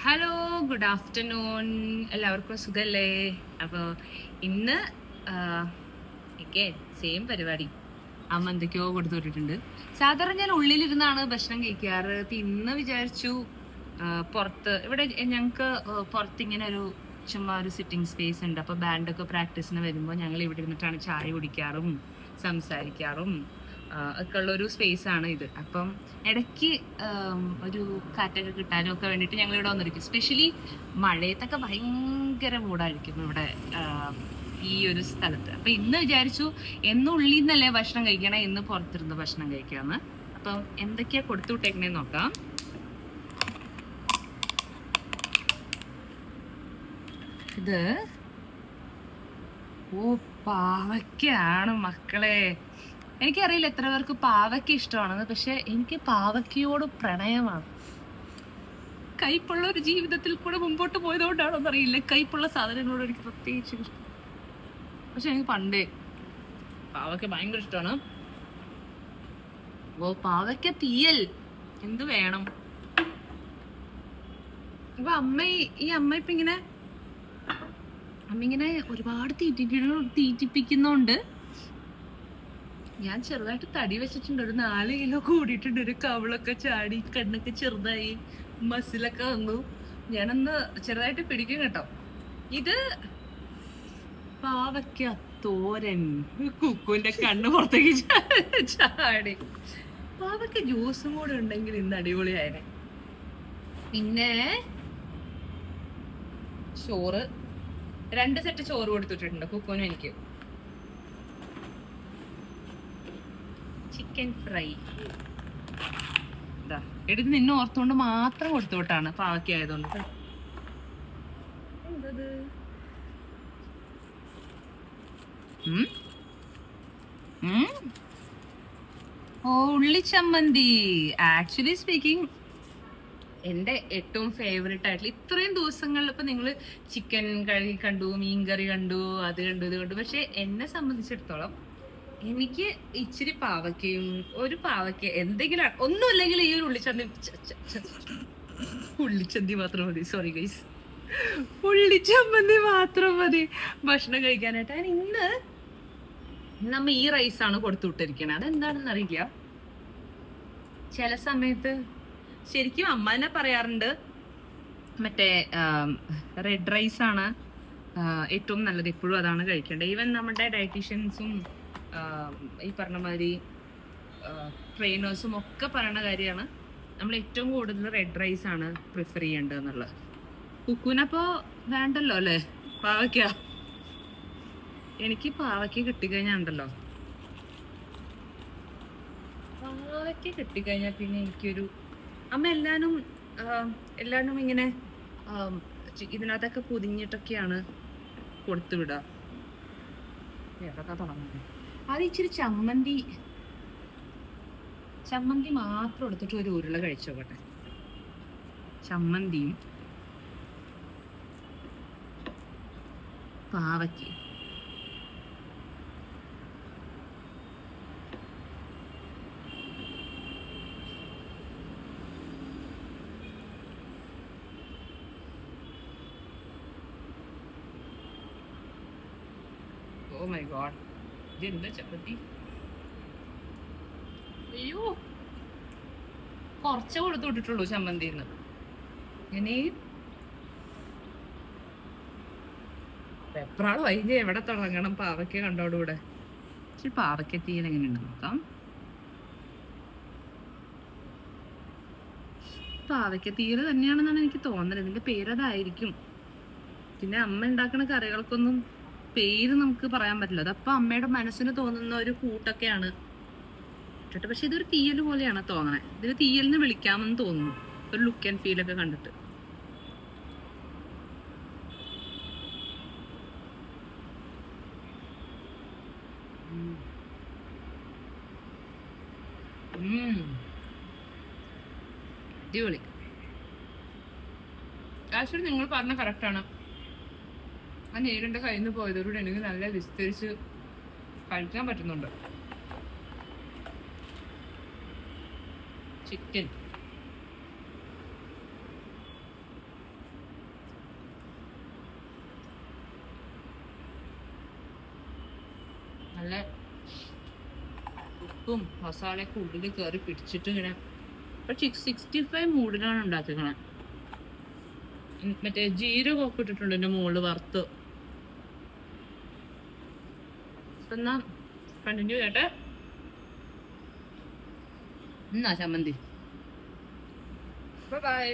Hello, good afternoon. എല്ലാവർക്കും സുഖല്ലേ? അപ്പോൾ ഇന്ന് സെയിം പരിപാടി. അമ്മ എന്തൊക്കെയോ കൊടുത്തു വിട്ടിട്ടുണ്ട്. സാധാരണ ഞാൻ ഉള്ളിലിരുന്നാണ് ഭക്ഷണം കഴിക്കാറ്. ഇപ്പം ഇന്ന് വിചാരിച്ചു പുറത്ത്, ഇവിടെ ഞങ്ങൾക്ക് പുറത്ത് ഇങ്ങനെ ഒരു ചുമ്മാ ഒരു സിറ്റിംഗ് സ്പേസ് ഉണ്ട്. അപ്പോൾ ബാൻഡൊക്കെ പ്രാക്ടീസിന് വരുമ്പോൾ ഞങ്ങൾ ഇവിടെ ഇരുന്നിട്ടാണ് ചായ കുടിക്കാറും സംസാരിക്കാറും ഒക്കെ ഉള്ളൊരു സ്പേസ് ആണ് ഇത്. അപ്പം ഇടയ്ക്ക് ഒരു കാറ്റൊക്കെ കിട്ടാനും ഒക്കെ വേണ്ടിയിട്ട് ഞങ്ങൾ ഇവിടെ വന്നിരിക്കും. സ്പെഷ്യലി മഴയത്തൊക്കെ ഭയങ്കര മൂടായിരിക്കും ഇവിടെ ഈ ഒരു സ്ഥലത്ത്. അപ്പം ഇന്ന് വിചാരിച്ചു എന്നും ഉള്ളിൽ നിന്നല്ലേ ഭക്ഷണം കഴിക്കണേ, ഇന്ന് പുറത്തിരുന്ന് ഭക്ഷണം കഴിക്കാമെന്ന്. അപ്പം എന്തൊക്കെയാ കൊടുത്തു വിട്ടേക്കണേന്ന് നോക്കാം. ഇത് പാവയ്ക്കാണ് മക്കളെ. എനിക്കറിയില്ല എത്ര പേർക്ക് പാവയ്ക്ക ഇഷ്ടമാണെന്ന്, പക്ഷെ എനിക്ക് പാവയ്ക്കയോട് പ്രണയമാണ്. കയ്പുള്ള ഒരു ജീവിതത്തിൽ കൂടെ മുമ്പോട്ട് പോയതുകൊണ്ടാണോ എന്നറിയില്ല, കയ്പുള്ള സാധനങ്ങളോട് എനിക്ക് പ്രത്യേകിച്ച് ഇഷ്ടം. പക്ഷെ എനിക്ക് പണ്ടേ പാവയ്ക്ക ഭയങ്കര ഇഷ്ടമാണ്. പാവയ്ക്ക തീയൽ എന്ത് വേണം. അപ്പൊ ഈ അമ്മ ഇപ്പൊ ഇങ്ങനെ ഒരുപാട് തീറ്റിപ്പിക്കുന്നോണ്ട് ഞാൻ ചെറുതായിട്ട് തടി വെച്ചിട്ടുണ്ട്. ഒരു 4 കിലോ കൂടിയിട്ടുണ്ട്. ഒരു കവിളൊക്കെ ചാടി, കണ്ണൊക്കെ ചെറുതായി, മസിലൊക്കെ വന്നു. ഞാനൊന്ന് ചെറുതായിട്ട് പിടിക്കും കേട്ടോ. ഇത് പാവയ്ക്ക തോരൻ. കുക്കുവിന്റെ കണ്ണ് പുറത്തേക്ക് ചാടി. പാവയ്ക്ക ജ്യൂസും കൂടെ ഉണ്ടെങ്കിൽ ഇന്ന് അടിപൊളിയായനെ. പിന്നെ ചോറ്, 2 സെറ്റ് ചോറ് കൊടുത്തിട്ടുണ്ട് കുക്കുവിനും എനിക്ക്. ചിക്കൻ ഫ്രൈ എടുത്ത് നിന്നെ ഓർത്തുകൊണ്ട് മാത്രം കൊടുത്തു വിട്ടാണ്, പാവയ്ക്ക ആയതുകൊണ്ട്. എന്തത്? ഉള്ളിച്ചമ്മന്തി. ആക്ച്വലി സ്പീക്കിംഗ് എൻ്റെ ഏറ്റവും ഫേവറേറ്റ് ആയിട്ടുള്ള, ഇത്രയും ദിവസങ്ങളിൽ ഇപ്പൊ നിങ്ങൾ ചിക്കൻ കറി കണ്ടു, മീൻ കറി കണ്ടു, അത് കണ്ടു, ഇത് കണ്ടു. പക്ഷെ എന്നെ സംബന്ധിച്ചിടത്തോളം എനിക്ക് ഇച്ചിരി പാവയ്ക്കയും ഒരു പാവയ്ക്ക എന്തെങ്കിലും ഒന്നുമില്ലെങ്കിൽ ഈ ഒരു ഉള്ളിച്ചന്തി മാത്രം മതി. സോറി ഗൈസ്, ഉള്ളിച്ചമ്മന്തി മാത്രം മതി ഭക്ഷണം കഴിക്കാനായിട്ട്. ഇന്ന് നമ്മ ഈ റൈസാണ് കൊടുത്തു വിട്ടിരിക്കണേ. അതെന്താണെന്ന് അറിയില്ല. ചില സമയത്ത് ശരിക്കും അമ്മ തന്നെ പറയാറുണ്ട്, മറ്റേ റെഡ് റൈസ് ആണ് ഏറ്റവും നല്ലത്, എപ്പോഴും അതാണ് കഴിക്കേണ്ടത്. ഈവൻ നമ്മുടെ ഡയറ്റീഷ്യൻസും ഈ പറഞ്ഞ മാതിരി ട്രെയിനേഴ്സും ഒക്കെ പറയുന്ന കാര്യമാണ്, നമ്മൾ ഏറ്റവും കൂടുതൽ റെഡ് റൈസ് ആണ് പ്രിഫർ ചെയ്യേണ്ടത് എന്നുള്ളത്. കുക്കുവിനപ്പോൾ വേണ്ടല്ലോ അല്ലേ പാവയ്ക്ക. എനിക്ക് പാവയ്ക്ക കിട്ടിക്കഴിഞ്ഞാൽ ഉണ്ടല്ലോ, പാവയ്ക്ക കിട്ടിക്കഴിഞ്ഞാൽ പിന്നെ എനിക്കൊരു അമ്മ എല്ലാവരും ഇങ്ങനെ ഇതിനകത്തൊക്കെ പൊതിഞ്ഞിട്ടൊക്കെയാണ് കൊടുത്തു വിടുക. ഏതൊക്കെ തുടങ്ങുന്നത്. അത് ഇച്ചിരി ചമ്മന്തി മാത്രം എടുത്തിട്ട് ഒരു ഉരുള കഴിച്ചോട്ടെ. ചമ്മന്തിയും പാവയ്ക്കയും. ഓ മൈ ഗോഡ്, ഇതെന്താ ചമ്മന്തി. അയ്യോ, കുറച്ചേ കൊടുത്തു വിട്ടിട്ടുള്ളൂ ചമ്മന്തിന്ന്. ഇനി വെപ്രാള് വൈകി എവിടെ തുടങ്ങണം. പാവയ്ക്ക കണ്ടോടുകൂടെ. പക്ഷെ പാവയ്ക്ക തീയൽ എങ്ങനെയുണ്ട് നോക്കാം. പാവയ്ക്ക തീയൽ തന്നെയാണെന്നാണ് എനിക്ക് തോന്നുന്നത്. ഇതിന്റെ പേരതായിരിക്കും. പിന്നെ അമ്മ ഉണ്ടാക്കുന്ന കറികൾക്കൊന്നും പേര് നമുക്ക് പറയാൻ പറ്റില്ല. അതപ്പൊ അമ്മയുടെ മനസ്സിന് തോന്നുന്ന ഒരു കൂട്ടൊക്കെയാണ്. പക്ഷെ ഇതൊരു തീയൽ പോലെയാണ് തോന്നണേ. ഇതിന് തീയലിന് വിളിക്കാമെന്ന് തോന്നുന്നു, ഒരു ലുക്ക് ആൻഡ് ഫീൽ ഒക്കെ കണ്ടിട്ട്. അടിപൊളി. ആക്ച്വലി നിങ്ങൾ പറഞ്ഞ കറക്റ്റാണ്. ആ നേരിന്റെ കയ്യിൽ നിന്ന് പോയതോടുകൂടി എനിക്ക് നല്ല വിസ്തരിച്ച് കഴിക്കാൻ പറ്റുന്നുണ്ട്. ചിക്കൻ നല്ല ഉപ്പും മസാലയൊക്കെ ഉള്ളിൽ കയറി പിടിച്ചിട്ട് ഇങ്ങനെ 65 മൂഡിലാണ് ഉണ്ടാക്കിക്കണേ. മറ്റേ ജീരകമൊക്കെ ഇട്ടിട്ടുണ്ട് എൻ്റെ മുകളിൽ വറുത്ത്. എന്നാ കണ്ടിന്യൂ ചെയ്യട്ടെ. എന്നാ ചമ്മന്തി. ബൈ.